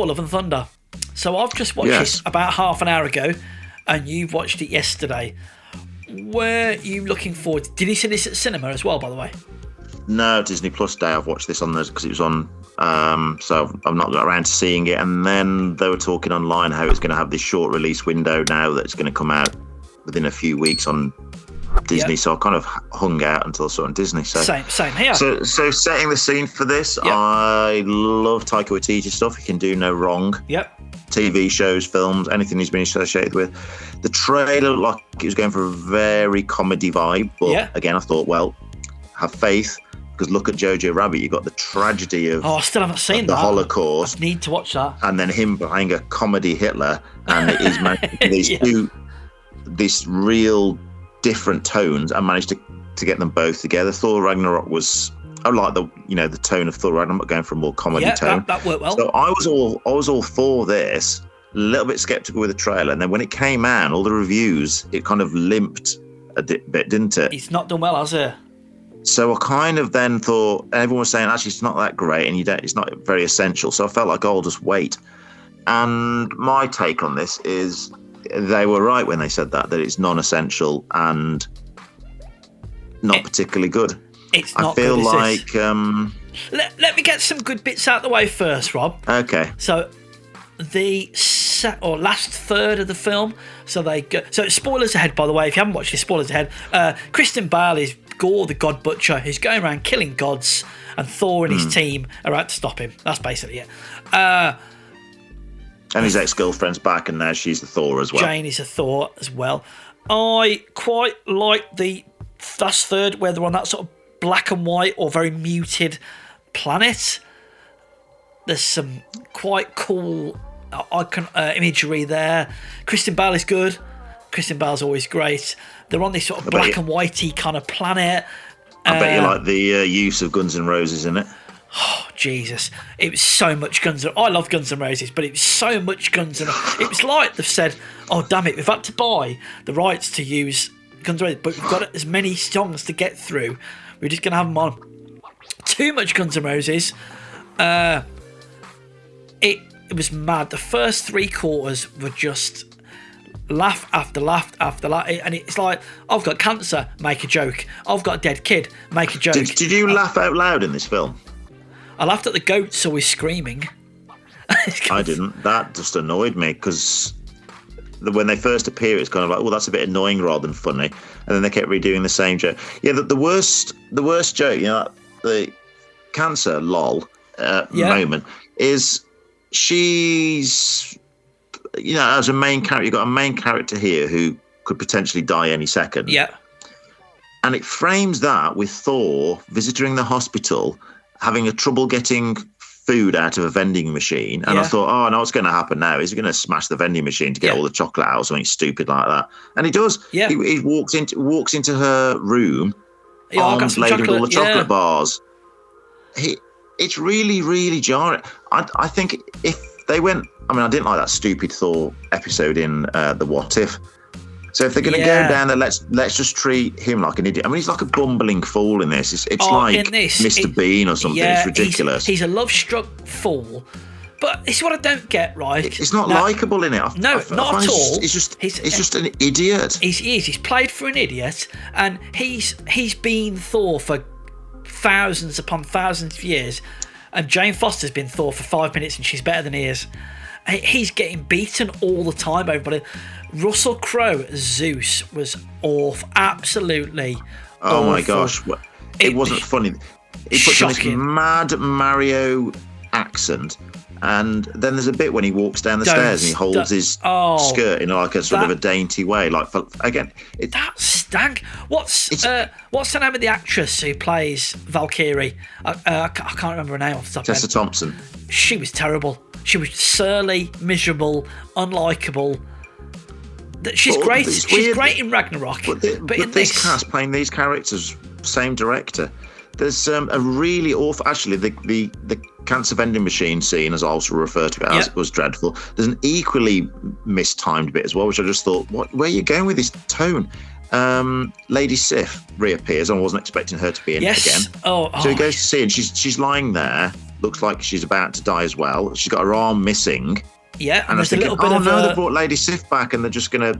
Thor: Love and Thunder. So I've just watched this about half an hour ago, and you've watched it yesterday. Were you looking forward? Did you see this at cinema as well, by the way? No, Disney Plus Day. I've watched this on this because it was on. So I've not got around to seeing it. And then they were talking online how it's going to have this short release window now that's going to come out within a few weeks on Disney. So I kind of hung out until I saw it on Disney. So same here. So setting the scene for this, I love Taika Waititi stuff. He can do no wrong. Yep. TV shows, films, anything he's been associated with. The trailer looked like it was going for a very comedy vibe, but again, I thought, well, have faith, because look at Jojo Rabbit. You got the tragedy of I still haven't seen the Holocaust. I need to watch that. And then him playing a comedy Hitler, and he's managed these real different tones and managed to get them both together. Thor Ragnarok was. I like the tone of Thor Ragnarok, going for a more comedy tone. That worked well. So I was all for this. A little bit skeptical with the trailer, and then when it came out, all the reviews, it kind of limped a bit, didn't it? It's not done well, has it? So I kind of then thought, everyone was saying actually it's not that great, and it's not very essential. So I felt like I'll just wait. And my take on this is they were right when they said that it's non-essential and not particularly good. It's not. I feel good, like. Let me get some good bits out of the way first, Rob. Okay. So, the last third of the film. So they go. So spoilers ahead, by the way. If you haven't watched this, spoilers ahead. Kristen Bale is Gore, the God Butcher, who's going around killing gods, and Thor and his team are out to stop him. That's basically it. And his ex-girlfriend's back, and now she's the Thor as well. Jane is a Thor as well. I quite like the last third where they're on that sort of black and white or very muted planet. There's some quite cool imagery there. Kristen Bale is good. Kristen Bale's always great. They're on this sort of black and whitey kind of planet. I bet you like the use of Guns N' Roses in it. Oh, Jesus. It was so much Guns N' I love Guns N' Roses, but it was so much Guns N' It was like they've said, oh, damn it, we've had to buy the rights to use Guns N' Roses, but we've got as many songs to get through. We're just going to have them on. Too much Guns N' Roses. It was mad. The first 3 quarters were just laugh after laugh after laugh. And it's like, I've got cancer, make a joke. I've got a dead kid, make a joke. Did you laugh out loud in this film? I laughed at the goats always screaming. I didn't. That just annoyed me, because when they first appear, it's kind of like, oh, that's a bit annoying rather than funny. And then they kept redoing the same joke. Yeah, the worst joke, the cancer lol moment is she's, as a main character, you've got a main character here who could potentially die any second. Yeah. And it frames that with Thor visiting the hospital, having a trouble getting food out of a vending machine, and I thought, oh no, what's going to happen now? Is he going to smash the vending machine to get all the chocolate out or something stupid like that? And he does. Yeah. He walks into her room, arms laden with all the chocolate bars. It's really, really jarring. I think if they went, I didn't like that stupid Thor episode in the What If. So if they're going to go down there, let's just treat him like an idiot. He's like a bumbling fool in this. It's like Mr. Bean or something. It's ridiculous. He's a love-struck fool. But it's what I don't get, right? It's not likeable in it. Not at all. It's just an idiot. He is. He's played for an idiot, and he's been Thor for thousands upon thousands of years. And Jane Foster's been Thor for 5 minutes, and she's better than he is. He's getting beaten all the time, everybody. Russell Crowe as Zeus was awful, absolutely awful. My gosh, it wasn't funny. He puts on this mad Mario accent, and then there's a bit when he walks down the stairs and he holds his skirt in like a sort of a dainty way. That stank. What's the name of the actress who plays Valkyrie? I can't remember her name off the top of my head. Tessa Thompson. She was terrible. She was surly, miserable, unlikable. She's great. She's great in Ragnarok. But in this cast playing these characters, same director. There's a really awful. Actually, the cancer vending machine scene, as I also refer to it as, was dreadful. There's an equally mistimed bit as well, which I just thought, where are you going with this tone? Lady Sif reappears. I wasn't expecting her to be in it again. So he goes to see, and she's lying there looks like she's about to die as well. She's got her arm missing. Yeah, and I was thinking, they brought Lady Sif back, and they're just gonna,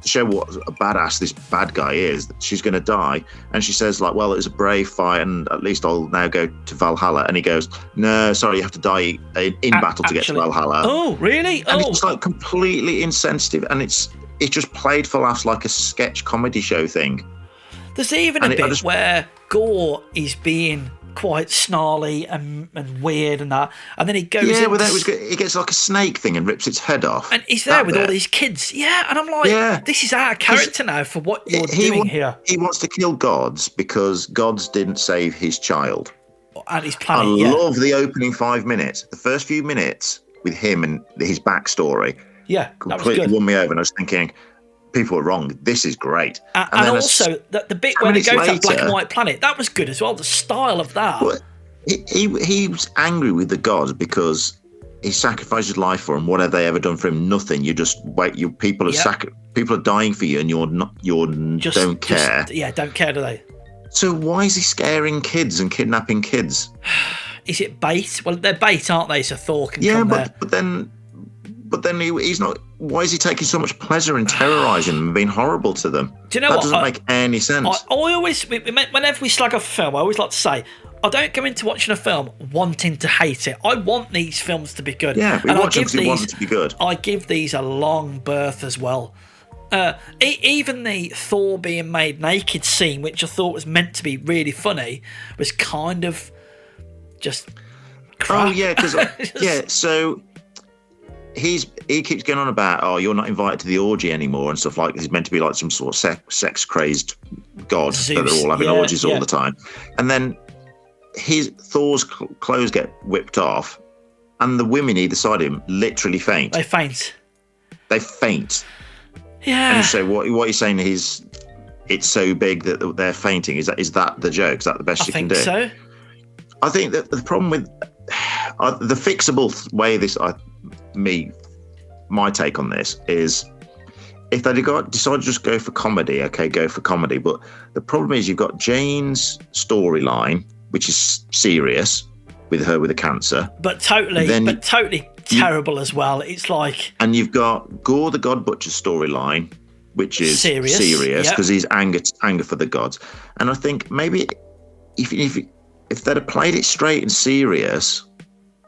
show what a badass this bad guy is. That she's gonna die, and she says like, "Well, it was a brave fight, and at least I'll now go to Valhalla." And he goes, "No, sorry, you have to die in battle to get to Valhalla." Oh, really? And it's like completely insensitive, and it's just played for laughs, like a sketch comedy show thing. There's even a bit where Gore is being quite snarly and weird and that, and then he goes he gets like a snake thing and rips its head off, and he's there with all these kids, and I'm like, this is out of character now for what you're doing here. He wants to kill gods because gods didn't save his child and his planet. I love the opening 5 minutes, the first few minutes with him and his backstory completely won me over, and I was thinking, people are wrong. This is great. And also, the bit where they go to that black and white planet, that was good as well. The style of that. Well, he was angry with the gods because he sacrificed his life for them. What have they ever done for him? Nothing. You just wait. People are dying for you, and you don't care. Don't care, do they? So why is he scaring kids and kidnapping kids? Is it bait? Well, they're bait, aren't they? So Thor can come there. But then he's not. Why is he taking so much pleasure in terrorising them and being horrible to them? Do you know that what? Doesn't make any sense. I always, whenever we slag off a film, I always like to say, I don't go into watching a film wanting to hate it. I want these films to be good. Yeah, we watch them because we want them to be good. I give these a long berth as well. Even the Thor being made naked scene, which I thought was meant to be really funny, was kind of just crap. Oh yeah, because so. He keeps going on about, you're not invited to the orgy anymore and stuff like this. He's meant to be like some sort of sex crazed god Zeus, that they're all having orgies all the time. And then Thor's clothes get whipped off, and the women either side of him literally faint. They faint. Yeah. And so what you're saying is it's so big that they're fainting. Is that the joke? Is that the best you can do? I think so. I think that the problem with the fixable way my take on this is, if they decide to just go for comedy, okay, go for comedy. But the problem is you've got Jane's storyline, which is serious with her with the cancer, but totally terrible as well. It's like, and you've got Gore the God Butcher storyline, which is serious because he's anger for the gods. And I think maybe if they'd have played it straight and serious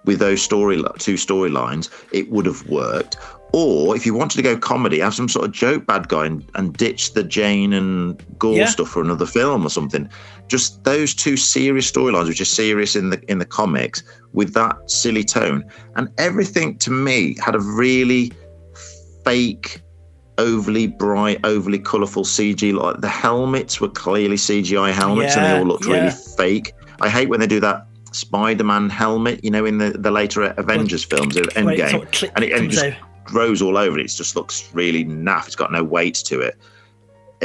with those two storylines, it would have worked. Or if you wanted to go comedy, have some sort of joke bad guy and ditch the Jane and Gore stuff for another film or something. Just those two serious storylines, which are serious in the comics, with that silly tone. And everything to me had a really fake, overly bright, overly colourful CG. Like the helmets were clearly CGI helmets, and they all looked really fake. I hate when they do that Spider-Man helmet, in the later Avengers films, Endgame, and it just grows all over it. It just looks really naff. It's got no weight to it.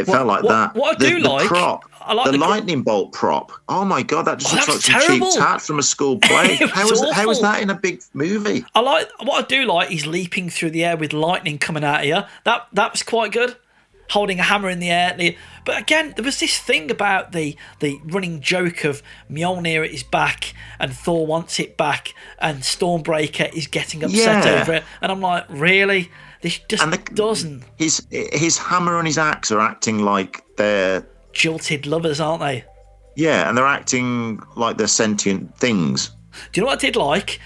Felt like that. What I do like, prop, I like the lightning bolt prop. Oh my god, that just looks like some terrible. cheap tat from a school play. How is that in a big movie? What I do like is leaping through the air with lightning coming out of you. That was quite good. Holding a hammer in the air. But again, there was this thing about the running joke of Mjolnir at his back and Thor wants it back and Stormbreaker is getting upset over it. And I'm like, really? This just doesn't. His hammer and his axe are acting like they're jilted lovers, aren't they? Yeah, and they're acting like they're sentient things. Do you know what I did like?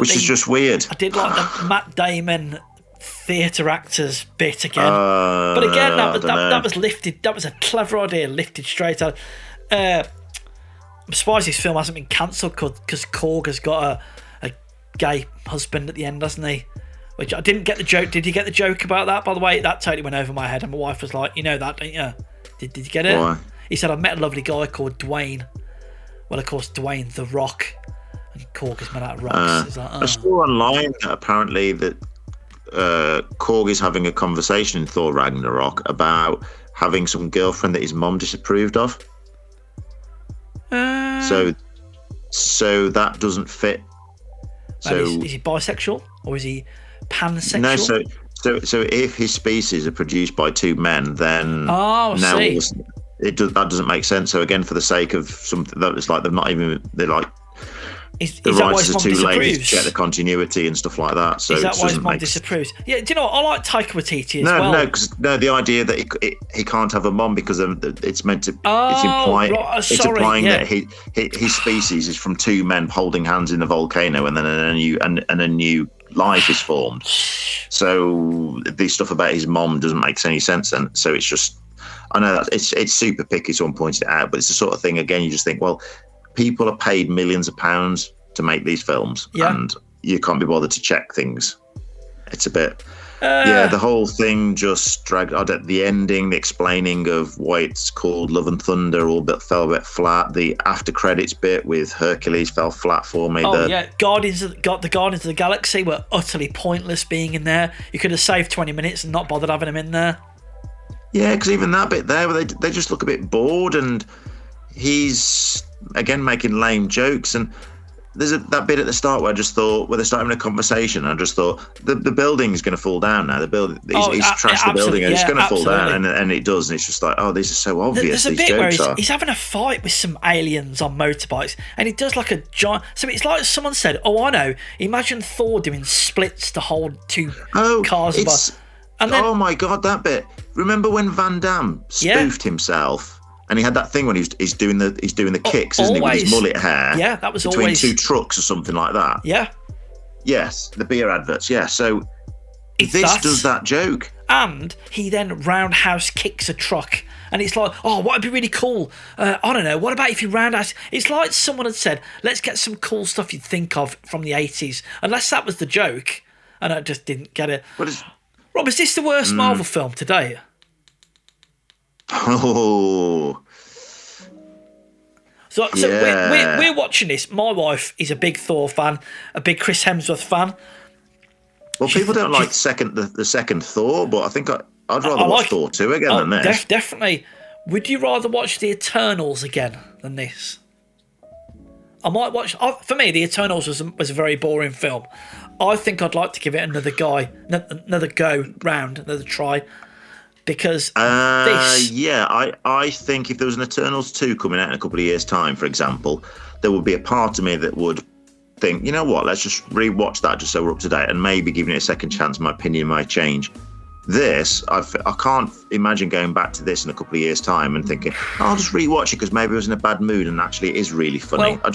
Which is just weird. I did like the Matt Damon theatre actors bit again, but again that was lifted. That was a clever idea, lifted straight out. I'm surprised this film hasn't been cancelled because Korg has got a gay husband at the end, doesn't he? Which I didn't get the joke. Did you get the joke about that? By the way, that totally went over my head, and my wife was like, "You know that, don't you?" Did you get it? Why? He said, "I met a lovely guy called Dwayne." Well, of course, Dwayne the Rock, and Korg is made out of rocks. I saw online that apparently that Korg is having a conversation in Thor Ragnarok about having some girlfriend that his mum disapproved of. So that doesn't fit. So is he bisexual or is he pansexual? No, so if his species are produced by two men, then that doesn't make sense. So again, for the sake of something that it's like they're the that why writers his are mum too lazy to disapproves? check the continuity and stuff like that. So Is that it why his doesn't mum make disapproves? Yeah, do you know what? I like Taika Waititi as well. No, the idea that he can't have a mum because it's meant to. Oh, it's sorry, implying yeah. that his species is from two men holding hands in a volcano, and then a new life is formed. So the stuff about his mom doesn't make any sense, and so it's just. I know that it's super picky. Someone pointed it out, but it's the sort of thing. Again, you just think, well, people are paid millions of pounds to make these films, and you can't be bothered to check things. It's a bit. The whole thing just dragged out. At the ending, the explaining of why it's called Love and Thunder fell a bit flat. The after credits bit with Hercules fell flat for me. Guardians of the Galaxy were utterly pointless being in there. You could have saved 20 minutes and not bothered having them in there. Yeah, because even that bit there, where they just look a bit bored, and he's again making lame jokes. And there's that bit at the start where I just thought, where they're starting a conversation, and I just thought the building's going to fall down now. The building, he's trashed the building, and it's going to fall down, and it does. And it's just like, oh, these are so obvious. There's a these bit where jokes he's having a fight with some aliens on motorbikes, and he does like a giant. So it's like someone said, "Oh, I know. Imagine Thor doing splits to hold two cars." And then, oh my god, that bit! Remember when Van Damme spoofed himself, and he had that thing when he's doing the kicks, isn't he, with his mullet hair? Yeah, that was between always two trucks or something like that. Yeah. Yes, the beer adverts. Yeah, so this does that joke, and he then roundhouse kicks a truck, and it's like, oh, what would be really cool? I don't know. What about if you roundhouse? It's like someone had said, let's get some cool stuff you'd think of from the 80s, unless that was the joke, and I just didn't get it. Rob, is this the worst Marvel film to date? Oh. So we're watching this. My wife is a big Thor fan, a big Chris Hemsworth fan. Well, people don't like the second Thor, but I think I'd rather watch Thor 2 again than this. Definitely. Would you rather watch The Eternals again than this? I might watch. For me, The Eternals was a very boring film. I think I'd like to give it another go round, another try, because this. Yeah, I think if there was an Eternals 2 coming out in a couple of years' time, for example, there would be a part of me that would think, you know what, let's just re-watch that just so we're up to date, and maybe giving it a second chance, my opinion might change. This, I can't imagine going back to this in a couple of years' time and thinking, I'll just re-watch it because maybe I was in a bad mood and actually it is really funny. Well,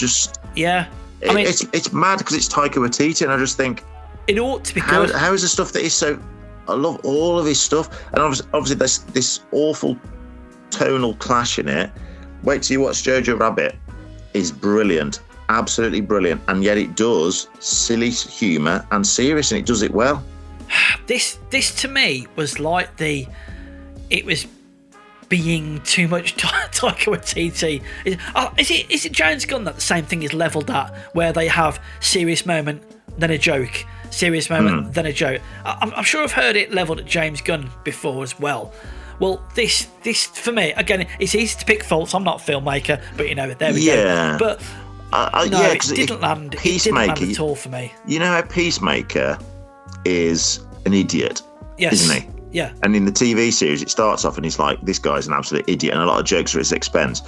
it's mad because it's Taika Waititi, and I just think it ought to be good. How is the stuff that is so? I love all of his stuff, and obviously there's this awful tonal clash in it. Wait till you watch Jojo Rabbit. Is brilliant, absolutely brilliant, and yet it does silly humour and serious, and it does it well. This to me was like it was being too much Taika Waititi. Is it James Gunn that the same thing is levelled at, where they have serious moment then a joke, serious moment then a joke? I'm sure I've heard it levelled at James Gunn before as well. Well, this for me, again, it's easy to pick faults. I'm not a filmmaker, but there we go. But it didn't land. It didn't land at all for me. You know how Peacemaker is an idiot, isn't he? Yeah. And in the TV series, it starts off and he's like, this guy's an absolute idiot, and a lot of jokes are at his expense.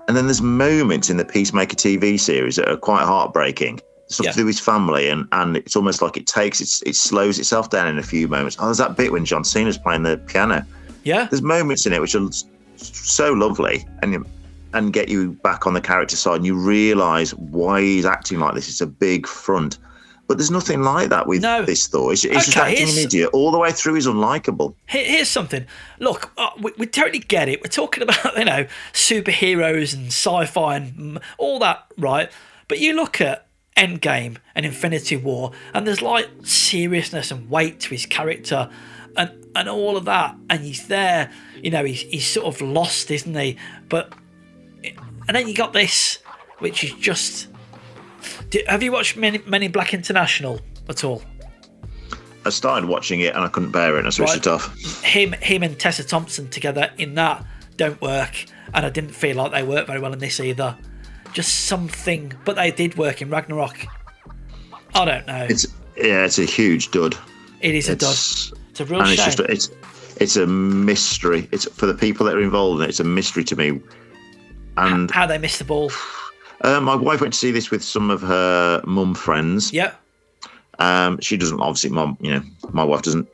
And then there's moments in the Peacemaker TV series that are quite heartbreaking. Stuff to do with his family, and it's almost like it slows itself down in a few moments. Oh, there's that bit when John Cena's playing the piano. Yeah. There's moments in it which are so lovely and get you back on the character side, and you realise why he's acting like this. It's a big front. But there's nothing like that with this Thor. He's just acting an idiot all the way through. He's unlikable. Here's something. Look, we totally get it. We're talking about superheroes and sci-fi and all that, right? But you look at Endgame and Infinity War, and there's like seriousness and weight to his character, and all of that. And he's there. He's sort of lost, isn't he? And then you got this, which is just. Have you watched Men in Black International at all? I started watching it and I couldn't bear it, and I switched it off. Him and Tessa Thompson together in that don't work, and I didn't feel like they worked very well in this either. Just something, but they did work in Ragnarok. I don't know. It's a huge dud. It is a dud. It's a real shame. It's a mystery. It's for the people that are involved in it. It's a mystery to me. And how they missed the ball. My wife went to see this with some of her mum friends. Yeah. She doesn't, obviously, my wife doesn't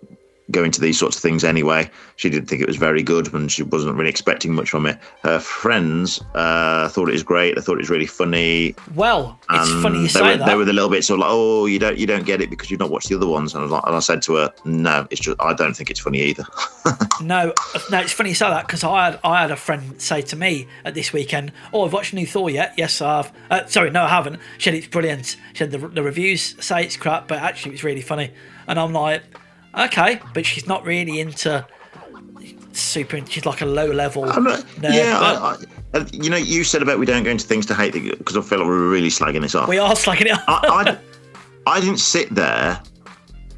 go into these sorts of things anyway. She didn't think it was very good and she wasn't really expecting much from it. Her friends thought it was great. They thought it was really funny. Well, it's funny you say that. They were a little bit sort of like, oh, you don't get it because you've not watched the other ones. And I said to her, no, it's just I don't think it's funny either. No, it's funny you say that because I had a friend say to me at this weekend, "Oh, I've watched new Thor yet." Yes, I have. Sorry, no, I haven't. She said it's brilliant. She said the reviews say it's crap, but actually it's really funny. And I'm like, okay, but she's not really into super. She's like a low level. You said about we don't go into things to hate because I feel like we're really slagging this off. We are slagging it off. I didn't sit there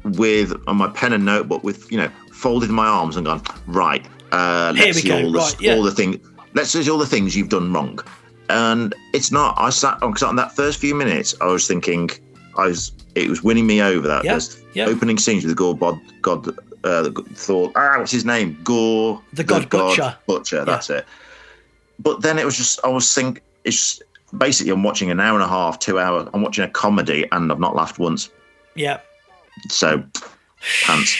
on my pen and notebook with folded my arms and gone right. Let's see all the things. Let's see all the things you've done wrong. And it's not. I sat on that first few minutes. I was thinking, it was winning me over. That opening scenes with God, Thor. What's his name? Gore, the God Butcher. Butcher. That's it. But then it was just. I was thinking. It's basically I'm watching an hour and a half, 2 hours. I'm watching a comedy, and I've not laughed once. Yeah. So, pants.